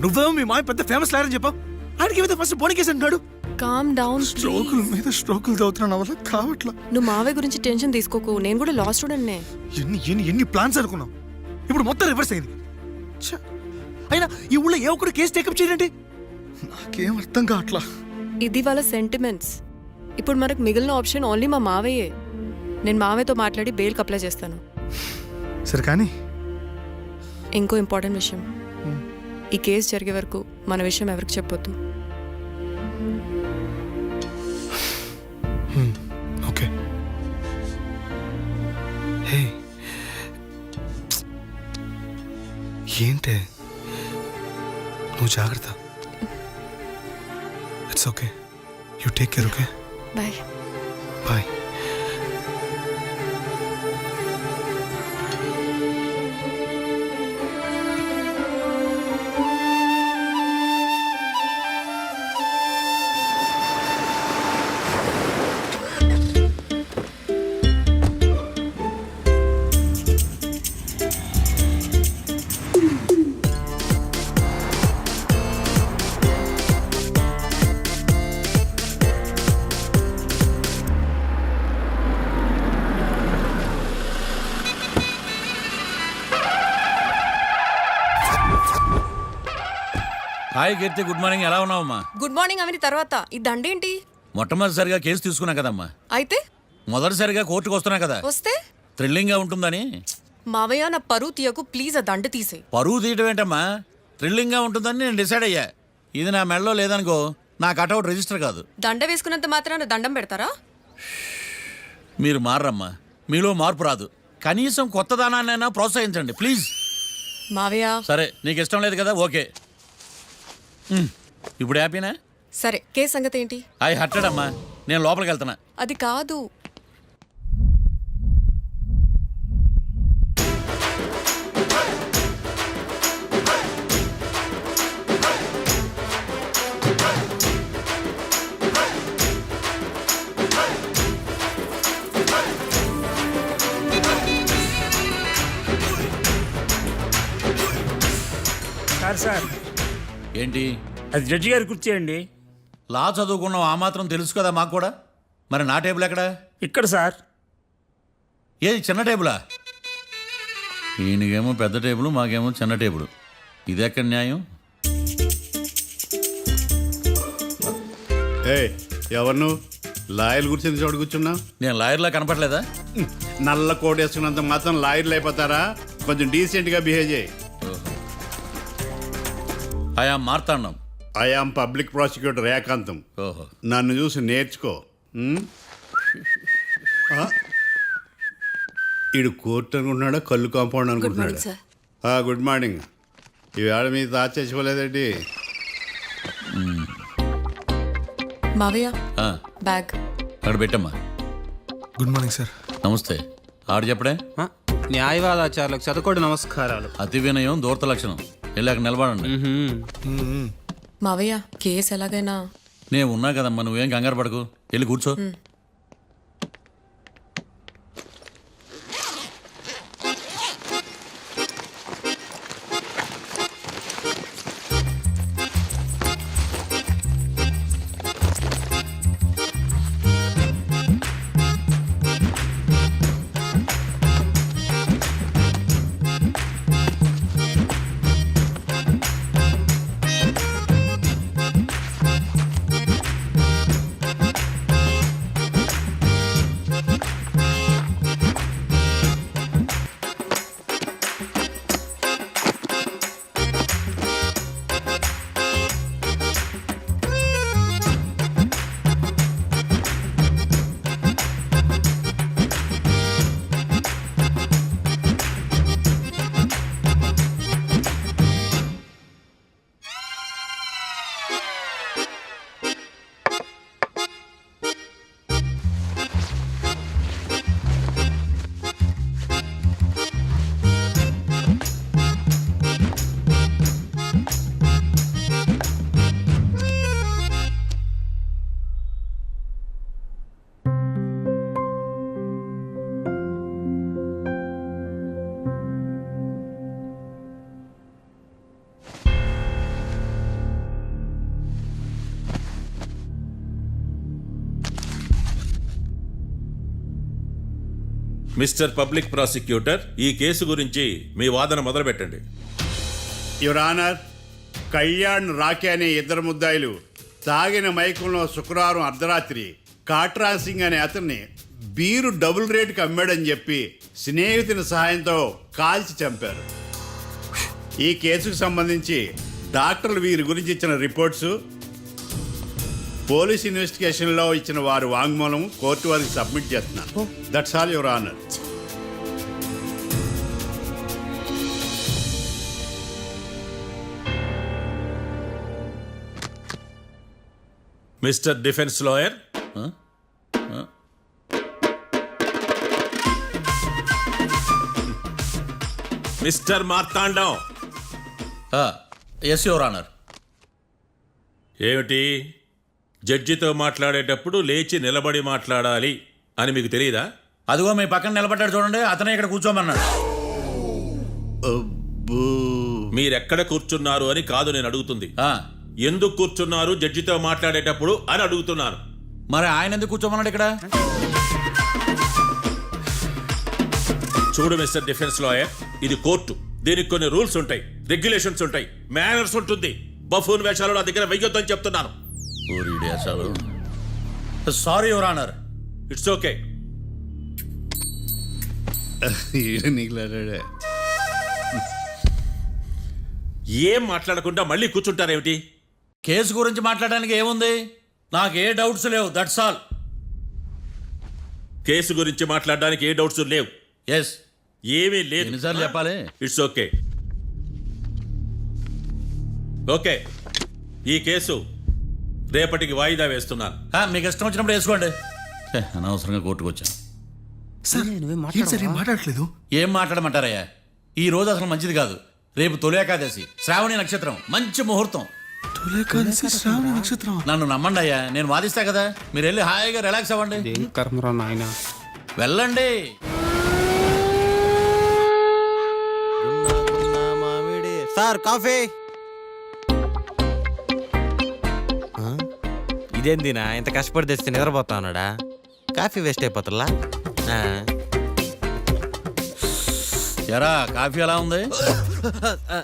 నువ్వేమో మీ మాయ పెద్ద famous lawyer అని చెప్పావు. ఆడికి ఏమైతే ఫస్ట్ బోని కేసు అంటున్నాడు. Calm down. స్ట్రోకుల మీద స్ట్రోకులు చదువుతున్నా నా వల్ల కావట్లా. నువ్వు మావే గురించి టెన్షన్ తీసుకోకు. నేను కూడా లా స్టూడెంట్నే. ఎన్ని ప్లాన్స్ అనుకున్నావు, ఇప్పుడు మొత్తం రివర్స్ అయింది. అయినా ఈ ఊళ్ళో ఏ ఒక్కడు కేసు టేకప్ చేయండి, నాకేం అర్థం కావట్లా. ఇది వాళ్ళ సెంటిమెంట్స్. ఇప్పుడు మనకు మిగిలిన ఆప్షన్ ఓన్లీ మా మావయ్యే. నేను మావయ్యతో మాట్లాడి బెయిల్కి అప్లై చేస్తాను. సరే కానీ ఇంకో ఇంపార్టెంట్ విషయం, ఈ కేసు జరిగే వరకు మన విషయం ఎవరికి చెప్పొద్దు. ఓకే. హే ఏంటే నువ్వు జాగ్రత్త. It's okay, you take care. Okay, bye bye. Hi Keerthi, good morning. ఎలా ఉన్నావమ్మా? గుడ్ మార్నింగ్ అవని తర్వాత ఈ దండేంటి? మొట్టమొదటిసారిగా కేసు తీసుకున్నా కదమ్మా. అయితే మొదటిసారిగా కోర్టుకు వస్తున్నా కదా, వస్తే థ్రిల్లింగ్ గా ఉంటుందని. మావయ్య నా పరువు తీయకు ప్లీజ్. ఆ దండ తీసే. పరువు తీయటం ఏంటమ్మా, థ్రిల్లింగ్ గా ఉంటుందని నేను డిసైడ్ అయ్యా. ఇది నా మెడలో లేదనుకో, నా కటౌట్ రిజిస్టర్ కాదు. దండ వేసుకున్నంత మాత్రాన దండం పెడతారా? మీరు మారమ్మా, మీలో మార్పు రాదు. కనీసం కొత్త దానాన్నైనా ప్రోత్సహించండి ప్లీజ్. మావయ్య సరే, నీకు ఇష్టం లేదు కదా, ఓకే. ఇప్పుడు హ్యాపీనా? సరే, కేసు సంగతి ఏంటి? ఐ హర్టెడ్ అమ్మా, నేను లోపలికి వెళ్తున్నా. అది కాదు. సార్ ఏంటి? అది జడ్జి గారి కుర్చీ అండి. లా చదువుకున్నావు, ఆ మాత్రం తెలుసు కదా మాకు కూడా. మరి నా టేబుల్ ఎక్కడా? ఇక్కడ సార్. ఏది చిన్న టేబులా? ఈయనకేమో పెద్ద టేబుల్, మాకేమో చిన్న టేబుల్. ఇది ఎక్కడ న్యాయం? ఎవరు నువ్వు? లాయర్లు కూర్చొని చోటు కూర్చున్నావు. నేను లాయర్లా కనపడలేదా? నల్ల కోట్ వేసుకున్నంత మాత్రం లాయర్లు అయిపోతారా? కొంచెం డీసెంట్గా బిహేవ్ చేయి. ఆయా మార్తాండం. ఐఆమ్ పబ్లిక్ ప్రాసిక్యూటర్ ఏకాంతం. ఓహో, నన్ను చూసి నేర్చుకో. ఈడు కోర్టు అనుకుంటున్నాడా, కళ్ళు కాంపౌండ్ అనుకుంటున్నాడా? Good morning. ఈవేళ మీ తాత చచ్చిపోలేదండి. మావయ్య బ్యాగ్ అక్కడ పెట్టమ్మా. Good morning sir. నమస్తే. ఆడు చెప్పడే. న్యాయవాదాచారులకు చదువుకోండి నమస్కారాలు. అతి వినయం దూరత లక్షణం. వెళ్ళాక నిలబడండి. మావయ్య కేసు ఎలాగైనా. నేను ఉన్నా కదమ్మా, నువ్వేం కంగారు పడకు. వెళ్ళి కూర్చో. మిస్టర్ పబ్లిక్ ప్రాసిక్యూటర్, ఈ కేసు గురించి మీ వాదన మొదలుపెట్టండి. యువర్ ఆనర్, కళ్యాణ్ రాకే అనే ఇద్దరు ముద్దాయిలు తాగిన మైకంలో శుక్రవారం అర్ధరాత్రి కాట్రా సింగ్ అనే అతన్ని బీరు డబుల్ రేటుకి అమ్మాడని చెప్పి స్నేహితుని సహాయంతో కాల్చి చంపారు. ఈ కేసుకు సంబంధించి డాక్టర్లు వీరి గురించి ఇచ్చిన రిపోర్ట్స్, పోలీస్ ఇన్వెస్టిగేషన్లో ఇచ్చిన వారి వాంగ్మూలం కోర్టు వారికి సబ్మిట్ చేస్తున్నాను. That's all your honour. Mister defence lawyer, mister Marthandam, yes your honour. ఏమిటి జడ్జితో మాట్లాడేటప్పుడు లేచి నిలబడి మాట్లాడాలి అని మీకు తెలియదా? అదిగో మీ పక్కన నిలబడ్డాడు చూడండి, అతనే ఇక్కడ కూర్చోమన్నాడు. అబ్బో. మీరెక్కడ కూర్చున్నారు అని కాదు నేను అడుగుతుంది. ఆ, ఎందుకు కూర్చున్నారు జడ్జితో మాట్లాడేటప్పుడు అని అడుగుతున్నాను. మరి ఆయన ఎందుకు కూర్చోమన్నాడు ఇక్కడ? చూడు మిస్టర్ డిఫెన్స్ లాయర్, ఇది కోర్టు. దీనికి కొన్ని రూల్స్ ఉంటాయి, రెగ్యులేషన్స్ ఉంటాయి, మేనర్స్ ఉంటుంది. బఫూన్ వేషాలు నా దగ్గర వెయ్యొద్దని చెప్తున్నాను. Sorry your honour. It's okay. ఈడు నీకులాడాడే. ఏం మాట్లాడకుండా మళ్ళీ కూర్చుంటారేమిటి? కేసు గురించి మాట్లాడడానికి ఏముంది? నాకు ఏ డౌట్స్ లేవు, దట్స్ ఆల్. కేసు గురించి మాట్లాడడానికి ఏ డౌట్స్ లేవు? ఎస్. ఏమీ లేదు. ఎన్నిసార్లు చెప్పాలి? It's okay. ఓకే, ఈ కేసు రేపటికి వాయిదా వేస్తున్నాను. మీకు ఇష్టం వచ్చినప్పుడు వేసుకోండి. అనవసరంగా కోర్టుకు వచ్చాను. సార్ ఏం సార్ ఏం మాట్లాడట్లేదు? ఏం మాట్లాడమంటారయ్యా? ఈ రోజు అసలు మంచిది కాదు. రేపు తొలి ఏకాదశి, శ్రావణి నక్షత్రం, మంచి ముహూర్తం. తొలేకాదశి శ్రావణ నక్షత్రం. నన్ను నమ్మండి అయ్యా, నేను వాదిస్తా కదా. మీరు వెళ్ళి హాయిగా రిలాక్స్ అవ్వండి. వెళ్ళండి. Sir coffee. ఇదేందినా ఇంత కష్టపడి తెస్తే నిద్రపోతా ఉన్నాడా? కాఫీ వేస్ట్ అయిపోతుందా? ఎరా కాఫీ ఎలా ఉంది?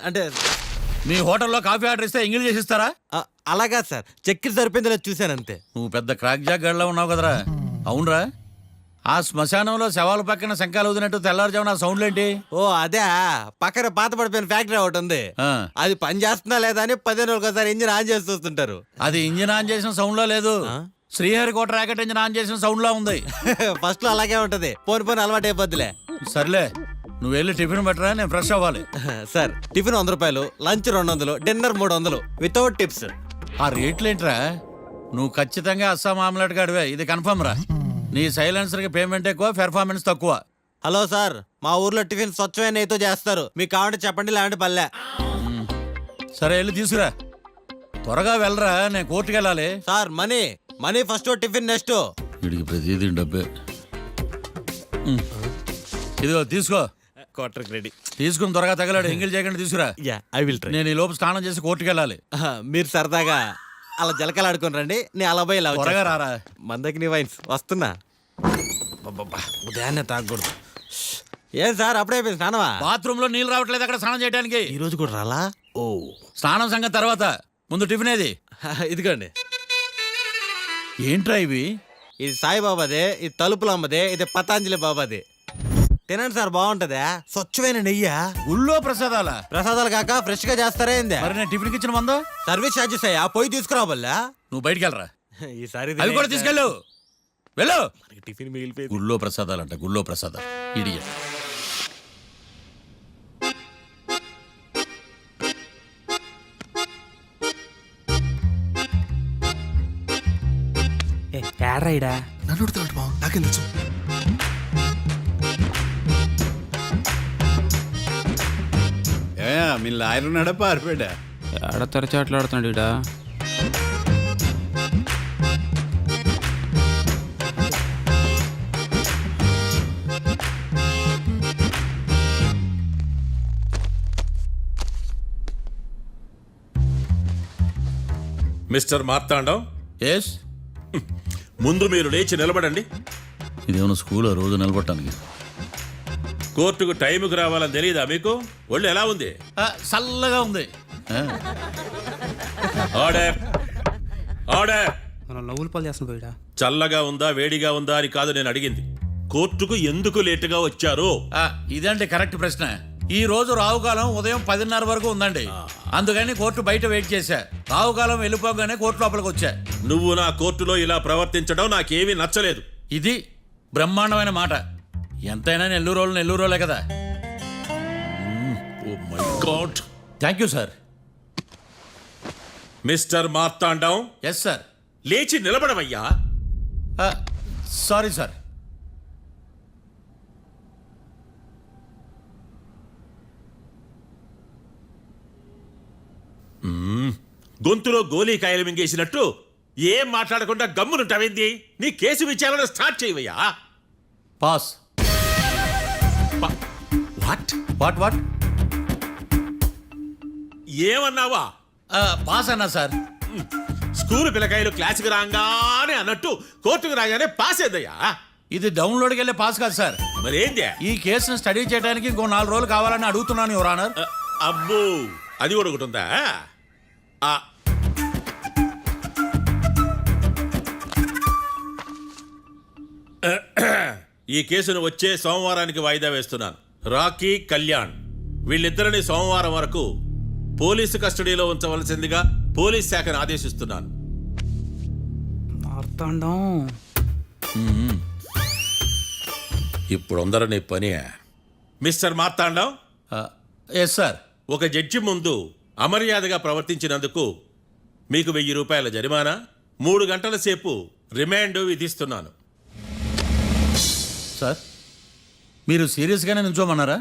అంటే మీ హోటల్లో కాఫీ ఆర్డర్ ఇస్తే ఎంగిల్ చేసి ఇస్తారా? అలాగా సార్, చక్కెర సరిపోయింది లేదు చూశాను అంతే. నువ్వు పెద్ద క్రాక్ జాక్ గడిలో ఉన్నావు కదరా. అవునరా, ఆ శ్మశానంలో శవాల పక్కన శంఖాలు ఊదినట్టు తెల్లారుజామున సౌండ్లేంటి? ఓ అదే, పక్కన పాత పడిపోయిన ఫ్యాక్టరీ ఒకటి ఉంది. అది పని చేస్తున్నా లేదా అని 10 రోజులకు ఒకసారి ఇంజిన్ ఆన్ చేసి చూస్తుంటారు. అది ఇంజిన్ ఆన్ చేసిన సౌండ్ లో లేదు, శ్రీహరికోట రాకెట్ ఇంజిన్ ఆన్ చేసిన సౌండ్ లో ఉంది. ఫస్ట్ లో అలాగే ఉంటది, పోని అలవాటు అయిపోద్దిలే. సర్లే, నువ్వు వెళ్ళి టిఫిన్ పెట్టరా, నేను ఫ్రెష్ అవ్వాలి. సార్ టిఫిన్ 100 రూపాయలు, లంచ్ 200, డిన్నర్ 300 వితౌట్ టిప్స్. ఆ రేట్లేంట్రా? నువ్వు ఖచ్చితంగా అస్సాం ఆమ్లెట్ గాడివే, ఇది కన్ఫర్మ్ రా. నీ సైలెన్సర్ కి పేమెంట్ ఎక్కువ, పెర్ఫార్మెన్స్ తక్కువ. హలో సార్, మా ఊర్లో టిఫిన్ స్వచ్ఛమైన నెయ్యితో చేస్తారు. మీకు కావాలంటే చెప్పండి, లేదంటే పల్లె. సరే వెళ్ళి తీసుకురా, త్వరగా వెళ్ళరా, నేను కోర్టుకి వెళ్ళాలి. Sir money first, tiffin next. వీడికి ప్రతిదీ డబ్బే. ఇదిగో తీసుకో. క్వార్టర్కి రెడీ. తీసుకుని త్వరగా తగలాడు, ఎంగిల్ చేయకుండా తీసుకురా. I will try. నేను ఈ లోపు స్నానం చేసి కోర్టుకి వెళ్ళాలి. మీరు సరదాగా అలా జలకలు ఆడుకుని రండి, నేను అలా పోయి ఇలా త్వరగా రారా. మందకి నీ వైన్స్ వస్తున్నా. ఉదయాన్నే తాగకూడదు. ఏం సార్ అప్పుడే అయిపోయింది స్నానమా? బాత్రూమ్ లో నీళ్ళు రావట్లేదు అక్కడ స్నానం చేయడానికి. ఈ రోజు కూడా రాలా? ఓ, స్నానం సంగతి తర్వాత, ముందు టిఫిన్ ఏది? ఇదిగోండి. ఏంట్రా ఇవి? ఇది సాయిబాబాదే, ఇది తలుపుల అమ్మదే, ఇది పతాంజలి బాబాది. తినండి సార్, బాగుంటదా? స్వచ్ఛమైన నెయ్యా. గుళ్ళో ప్రసాదాలా? ప్రసాదాలు కాక ఫ్రెష్ గా చేస్తారా ఏంది? మరి నేను టిఫిన్ ఇచ్చిన మందో? సర్వీస్ ఛార్జెస్ అయ్యా, పోయి తీసుకురావల్లా. నువ్వు బయటికి వెళ్ళరా. ఈసారి అవి కూడా తీసుకెళ్ళు, వెళ్ళు. టిఫిన్ మిగిలిపోయింది. గుళ్ళో ప్రసాదాలంట, గుళ్ళో ప్రసాదాలు. ఇడియట్. ఏడ్రైడా నన్ను అడుగుతాడు బావ, నాకేం తెలుసు? మీ లాయర్ ఉన్నాడా పారిపోయాడా? ఏడ తెరచాట్లాడుతున్నాడు ఇడా. Mister Marthandam, yes. ముందు మీరు లేచి నిలబడండి. ఇదేమన్నా స్కూల్ రోజు నిలబడటానికి? కోర్టుకు టైంకి రావాలని తెలియదా మీకు? ఒళ్ళు ఎలా ఉంది? చల్లగా ఉంది. Order order. మనం లవ్వులు పాలు చేస్తున్న పోయిడా. చల్లగా ఉందా వేడిగా ఉందా అని కాదు నేను అడిగింది. కోర్టుకు ఎందుకు లేటుగా వచ్చారు? ఇదండి కరెక్ట్ ప్రశ్న. ఈ రోజు రావుకాలం ఉదయం 10:30 వరకు ఉందండి. అందుకని కోర్టు బయట వెయిట్ చేశా. రావుకాలం వెళ్ళిపోగానే కోర్టు లోపలికి వచ్చా. నువ్వు నా కోర్టులో ఇలా ప్రవర్తించడం నాకేమీ నచ్చలేదు. ఇది బ్రహ్మాండమైన మాట. ఎంతైనా నెల్లూరోలే కదా. Oh my god. Thank you sir. Mister Marthandam, yes sir. లేచి నిలబడవయ్యా. Sorry sir. గొంతులో గోలీకాయలు మింగేసినట్టు ఏం మాట్లాడకుండా గమ్మునుంటావేంది? నీ కేసు విచారణ స్టార్ట్ చేయవయ్యా. పాస్. What what what? ఏమన్నావా? పాస్ అన్నా సార్. స్కూల్ పిల్లకాయలు క్లాసుకు రాగానే అన్నట్టు కోర్టుకు రాగానే పాస్ ఏదయ్యా? ఇది డౌన్లోడ్కి వెళ్ళే పాస్ కాదు సార్. మరేంది? ఈ కేసును స్టడీ చేయడానికి ఇంకో 4 రోజులు కావాలని అడుగుతున్నాను యువర్ ఆనర్. అబ్బో, అది కూడా ఒకటి ఉందా? ఈ కేసును వచ్చే సోమవారానికి వాయిదా వేస్తున్నాను. రాకీ, కళ్యాణ్ వీళ్ళిద్దరిని సోమవారం వరకు పోలీసు కస్టడీలో ఉంచవలసిందిగా పోలీస్ శాఖను ఆదేశిస్తున్నాను. మార్తాండం. ఇప్పుడు అందరూ పని. Mister Marthandam, yes sir. ఒక జడ్జి ముందు అమర్యాదగా ప్రవర్తించినందుకు మీకు 1000 రూపాయల జరిమానా, 3 గంటల సేపు రిమాండ్ విధిస్తున్నాను. సార్ మీరు సీరియస్గానే నిల్చోమన్నారా?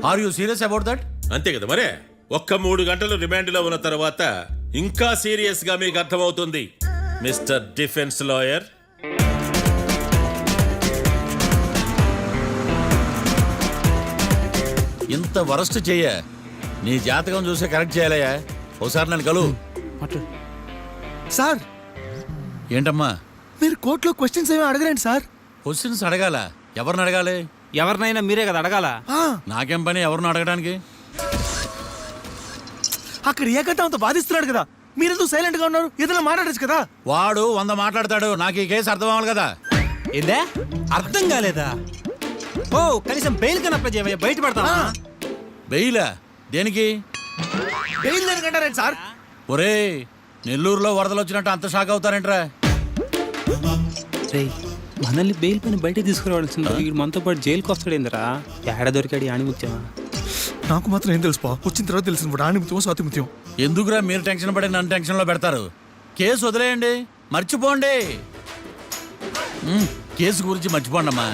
Are you serious about that? అంతే కదా మరే. ఒక్క 3 గంటలు రిమాండ్లో ఉన్న తర్వాత ఇంకా సీరియస్గా మీకు అర్థమవుతుంది మిస్టర్ డిఫెన్స్ లాయర్. ఇంత వరస్ట్ చెయ్య. నీ జాతకం చూసి కరెక్ట్ చేయాలయ్యా. ఒకసారి నన్ను కలువు. సార్ ఏంటమ్మా? మీరు కోర్టులో క్వశ్చన్స్ ఏమీ అడగరండి సార్. క్వశ్చన్స్ అడగాల? ఎవరిని అడగాలి? ఎవరినైనా మీరే కదా అడగాల. ఆ, నాకేం పని ఎవరిని అడగడానికి? అక్కడ ఏకతాంతో బాధిస్తున్నాడు కదా, మీరెందుకు సైలెంట్ గా ఉన్నారు? ఏదైనా మాట్లాడచ్చు కదా. వాడు 100 మాట్లాడతాడు. నాకు ఈ కేసు అర్థం అవ్వాలి కదా. ఏందే అర్థం కాలేదా? ఓ కనీసం బెయిల్ కన్నా అప్లై చేయవయ్యా, బయట పడతా. బెయిలా? దేనికి? బెయిల్ దేనికంటారండి సార్? ఒరే, నెల్లూరులో వరదలు వచ్చినట్టు అంత షాక్ అవుతారేంట్రా? రేయ్, మనల్ని బెయిల్ పైన బయట తీసుకురావాల్సింది. వీడు మనతో పాటు జైలుకి వస్తాడేందిరా? ఏడ దొరికాడు ఆని ముత్యమా? నాకు మాత్రం ఏం తెలుసు, వచ్చిన తర్వాత తెలిసింది ఆణిముత్యం స్వాతిముత్యం. ఎందుకురా మీరు టెన్షన్ పడి నన్ను టెన్షన్లో పెడతారు? కేసు వదిలేయండి, మర్చిపోండి. కేసు గురించి మర్చిపోండి అమ్మా.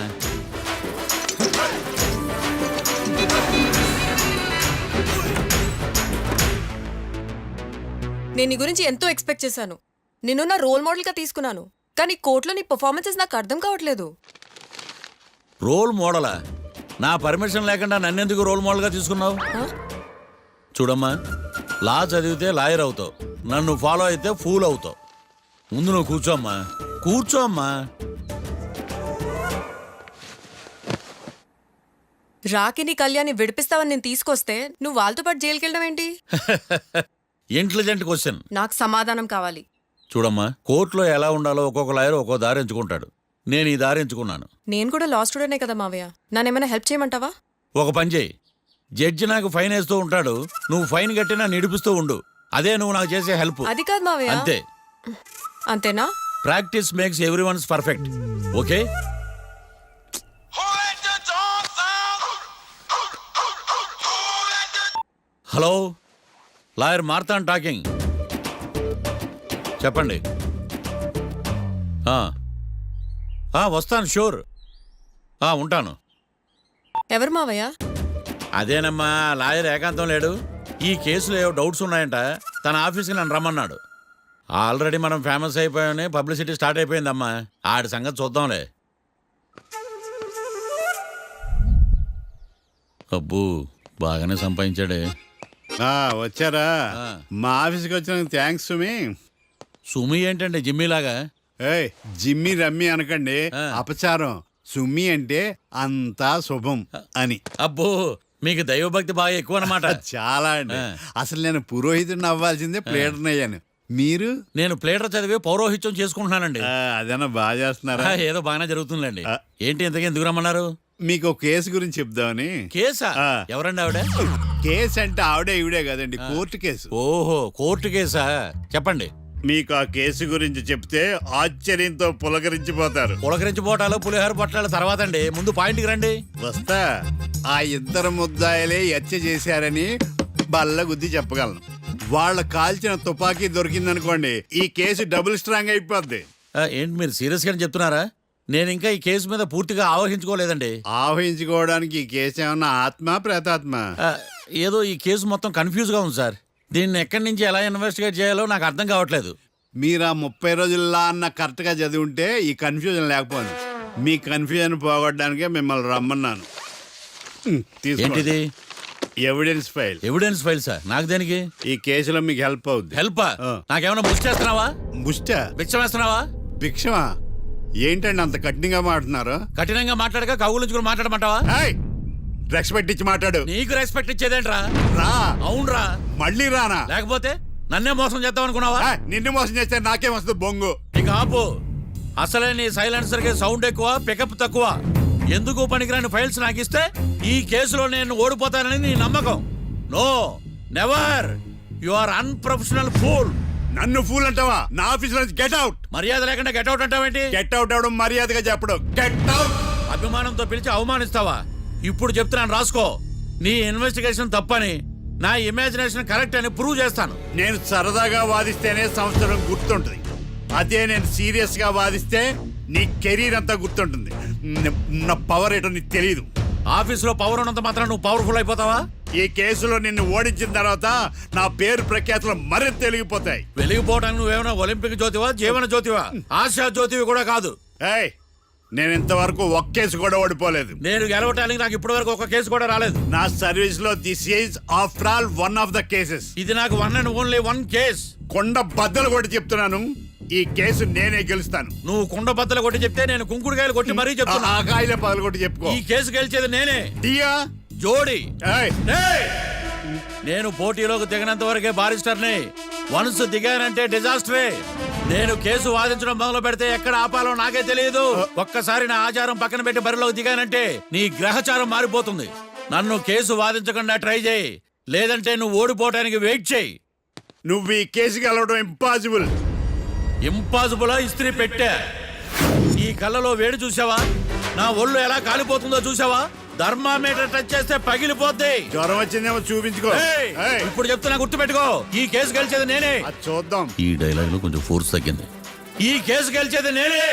నేను నీ గురించి ఎంతో ఎక్స్పెక్ట్ చేశాను. నిన్ను నా రోల్ మోడల్గా తీసుకున్నాను. కానీ కోర్టులో నీ పర్ఫార్మెన్సెస్ నాకు అర్థం కావట్లేదు. రోల్ మోడలా? నా పర్మిషన్ లేకుండా నన్నెందుకు రోల్ మోడల్గా తీసుకున్నావు? చూడమ్మా, లా చదివితే లాయర్ అవుతావు, నన్ను ఫాలో అయితే ఫూల్ అవుతావు. ముందు నువ్వు కూర్చోమ్మా, కూర్చోమ్మా. రాకిని కళ్యాణ్ని విడిపిస్తావని నేను తీసుకొస్తే నువ్వు వాళ్ళతో పాటు జైలుకి వెళ్ళడం ఏంటి? Intelligent question. నాకు సమాధానం కావాలి. చూడమ్మా, కోర్టులో ఎలా ఉండాలో ఒక్కొక్క లాయర్ ఒక్కో దారి ఎంచుకుంటాడు. నేను ఈ దారి ఎంచుకున్నాను. నేను కూడా లా స్టూడెంటే కదా మావయ్య. నన్నేమైనా హెల్ప్ చేయమంటావా? ఒక పని చేయి, జడ్జి నాకు ఫైన్ వేస్తూ ఉంటాడు, నువ్వు ఫైన్ కట్టినా నిడిపిస్తూ ఉండు. అదే నువ్వు నాకు చేసే హెల్ప్. అది కాదు మావయ్య. అంతే. అంతేనా? Practice makes every ones perfect. Okay? Hello, lawyer Marthan talking. చెప్పండి. వస్తాను, షూర్. ఉంటాను. ఎవరు మావయ్య? అదేనమ్మా, లాయర్ ఏకాంతం లేడు. ఈ కేసులో ఏవో డౌట్స్ ఉన్నాయంట, తన ఆఫీస్కి నన్ను రమ్మన్నాడు. ఆల్రెడీ మనం ఫేమస్ అయిపోయామని పబ్లిసిటీ స్టార్ట్ అయిపోయిందమ్మా. ఆడి సంగతి చూద్దాంలే. అబ్బూ, బాగానే సంపాదించాడే. వచ్చారా? మా ఆఫీస్కి వచ్చినందుకు థ్యాంక్స్ సుమి. సుమి ఏంటండి జిమ్మీలాగా? ఏయ్, జిమ్మి రమ్మి అనకండి, అపచారం. సుమ్మి అంటే అంతా శుభం అని. అబ్బో మీకు దైవభక్తి బాగా ఎక్కువ అనమాట. చాలా అండి. అసలు నేను పురోహితుడిని అవ్వాల్సిందే ప్లేటర్ని అయ్యాను. మీరు? నేను ప్లేటర్ చదివి పౌరోహిత్యం చేసుకుంటున్నానండి. అదేనా బాగా చేస్తున్నారా? ఏదో బాగానే జరుగుతుందండి. ఏంటి ఇంతకీ ఎందుకు రమ్మన్నారు? మీకు ఒక కేసు గురించి చెప్దామని. కేసా? ఆ. ఎవరండి ఆవిడ? కేసు అంటే ఆవిడే ఈవిడే కదండి, కోర్టు కేసు. ఓహో, కోర్టు కేసా? చెప్పండి. మీకు ఆ కేసు గురించి చెప్తే ఆశ్చర్యంతో పులకరించిపోతారు. పులకరించిపోవటాలు పులిహోర పొట్టాల తర్వాత అండి, ముందు పాయింట్కి రండి. వస్తా. ఆ ఇద్దరు ముద్దాయలే హత్య చేశారని బల్ల గుద్ది చెప్పగలను. వాళ్ళ కాల్చిన తుపాకీ దొరికిందనుకోండి, ఈ కేసు డబుల్ స్ట్రాంగ్ అయిపోద్ది. ఏంటి మీరు సీరియస్ గానే చెప్తున్నారా? నేను ఇంకా ఈ కేసు మీద పూర్తిగా ఆవహించుకోలేదండి. ఆవహించుకోవడానికి ఈ కేసు ఏమన్నా ఆత్మ ప్రేతాత్మ? ఏదో ఈ కేసు మొత్తం కన్ఫ్యూజ్ గా ఉంది సార్. దీన్ని ఎక్కడి నుంచి ఎలా ఇన్వెస్టిగేట్ చేయాలో నాకు అర్థం కావట్లేదు. మీరు ఆ 30 రోజుల్లా అన్న కరెక్ట్గా చదివి ఉంటే ఈ కన్ఫ్యూజన్ లేకపోను. మీ కన్ఫ్యూజన్ పోగొట్టడానికే మిమ్మల్ని రమ్మన్నాను. ఏంటిది? Evidence file. Evidence file sir? నాకు దేనికి? ఈ కేసులో మీకు హెల్ప్ అవుద్ది. హెల్ప్? నాకేమైనా ముష్టి చేస్తున్నావా? ముష్ట? భిక్షం వేస్తున్నావా? భిక్షమా? ఏంటండి అంత కఠినంగా మాట్లాడుతున్నారు? కఠినంగా మాట్లాడక కవులుంచుకుని మాట్లాడమంటావా? రెస్పెక్ట్ ఇచ్చి మాట్లాడు. నీకు రెస్పెక్ట్ ఇచ్చేదేంట్రా? రా. అవునరా? మళ్ళీ రానా? లేకపోతే నన్నే మోసం చేద్దాం అనుకున్నావా? నిన్ను మోసం చేస్తే నాకేం వస్తుంది బొంగు? ఇక ఆపు. అసలే నీ సైలెన్సర్ కి సౌండ్ ఎక్కువ, పికప్ తక్కువ. ఎందుకు పనికిరాని ఫైల్స్ నాకు ఇస్తే ఈ కేసులో నేను ఓడిపోతానని నీ నమ్మకం. No, never. You are unprofessional fool. నన్ను ఫూల్ అంటావా? నా ఆఫీస్ నుంచి గెట్ అవుట్. మర్యాద లేకుండా గెట్ అవుట్ అంటావేంటి? గెట్ అవుట్ అవడం మర్యాదగా చెప్పడం. Get out. అభిమానంతో పిలిచి అవమానిస్తావా? ఇప్పుడు చెప్తున్నాను, రాసుకో. నీ ఇన్వెస్టిగేషన్ తప్పని, నా ఇమాజినేషన్ కరెక్ట్ అని ప్రూవ్ చేస్తాను. నేను సరదాగా వాదిస్తేనే సంవత్సరం గుర్తుంటుంది. అదే నేను సీరియస్ గా వాదిస్తే నీ కెరీర్ అంతా గుర్తుంటుంది. నా పవర్ ఏంటో నీకు తెలియదు. ఆఫీసులో పవర్ ఉన్నంత మాత్రం నువ్వు పవర్ఫుల్ అయిపోతావా? ఈ కేసులో నిన్ను ఓడించిన తర్వాత నా పేరు ప్రఖ్యాతులు మరింత వెలిగిపోతాయి. వెలిగిపోవడానికి నువ్వేమైనా ఒలింపిక్ జ్యోతివా, జీవన జ్యోతివా? ఆశా జ్యోతివి కూడా కాదు. ఏయ్, నేను ఇంతవరకు ఒక్క కేసు కూడా ఓడిపోలేదు. నేను గెలవటానికి నాకు ఇప్పటి వరకు ఒక కేసు కూడా రాలేదు. నా సర్వీస్ లో this is after all one of the cases. ఇది నాకు one and only one case. కొండ బద్దలు కూడా చెప్తున్నాను, ఈ కేసు నేనే గెలుస్తాను. నువ్వు కుండ బద్దలు కొట్టి చెప్తే నేను కుంకుడుకాయలు కొట్టి మరీ చెప్తున్నా. ఆ కాయలే పగలు కొట్టి చెప్పుకో. ఈ కేసు గెలిచేది నేనే. దియా జోడి. ఏయ్, ఏయ్! నేను పోటీలోకి దిగినంత వరకే బారిస్టర్ని. వన్స్ దిగానంటే డిజాస్టరే. నేను కేసు వాదించడం మొదలు పెడితే ఎక్కడ ఆపాలో నాకే తెలియదు. ఒక్కసారి నా ఆచారం పక్కన పెట్టి బరిలోకి దిగానంటే నీ గ్రహచారం మారిపోతుంది. నన్ను కేసు వాదించకుండా ట్రై చేయి, లేదంటే నువ్వు ఓడిపోవటానికి వెయిట్ చేయి. నువ్వు ఈ కేసు గెలవడం ఇంపాసిబుల్. ఇంపాసిబుల్ ఇస్త్రీ పెట్టా. ఈ కళ్ళలో వేడి చూసావా? నా ఒళ్ళు ఎలా కాలిపోతుందో చూసావా? థర్మామీటర్ టచ్ చేస్తే పగిలిపోద్ది. జ్వరం వచ్చిందేమో చూపించుకో. ఏయ్, ఇప్పుడు చెప్తున్నా, గుర్తు పెట్టుకో. ఈ కేసు గెలిచేది నేనే. అది చూద్దాం. ఈ డైలాగ్ లో కొంచెం ఫోర్స్ తగ్గింది. ఈ కేసు గెలిచేది నేనే.